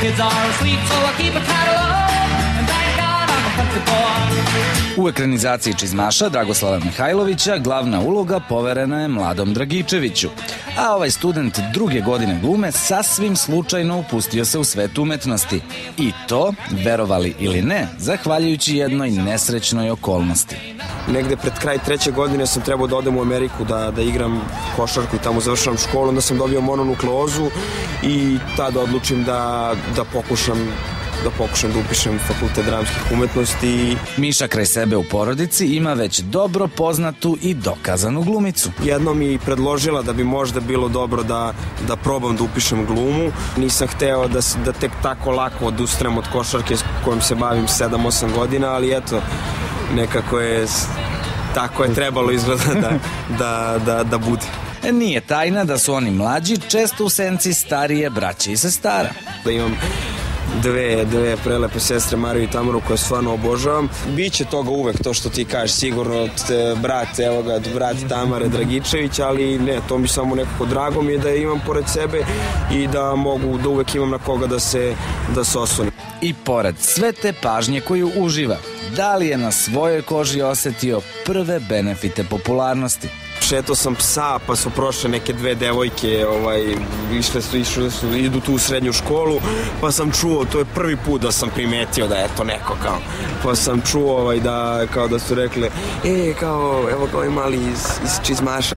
kids are asleep, so I keep a catalog, and thank God I'm a country boy. U ekranizaciji Čizmaša Dragoslava Mihajlovića glavna uloga poverena je Mladom Dragičeviću, a ovaj student druge godine glume sasvim slučajno upustio se u svet umetnosti. I to, verovali ili ne, zahvaljujući jednoj nesrećnoj okolnosti. Negde pred kraj treće godine sam trebao da odem u Ameriku da igram košarku i tamo završavam školu, onda sam dobio mononukleozu i tada odlučim da pokušam da upišem fakultet dramskih umetnosti. Miša kraj sebe u porodici ima već dobro poznatu i dokazanu glumicu. Jedno mi predložila da bi možda bilo dobro da probam da upišem glumu. Nisam hteo da tek tako lako odustrem od košarke s kojom se bavim 7-8 godina, ali eto, nekako je tako je trebalo izgleda da bude. Nije tajna da su oni mlađi često u senci starije braće i sestara. Da imam dve prelepe sestre, Mariju i Tamaru, koje stvarno obožavam. Biće toga uvek, to što ti kažeš, sigurno brat Tamare Dragičević, ali ne, to mi samo nekako drago mi je da imam pored sebe i da mogu da uvek imam na koga da se oslonim. I pored sve te pažnje koju uživa, da li je na svojoj koži osetio prve benefite popularnosti? Šetao sam psa, pa su prošle neke dve devojke, idu tu u srednju školu, pa sam čuo, to je prvi put da sam primetio da je to neko kao, pa sam čuo da su rekli, evo kao je mali iz Čizmaša.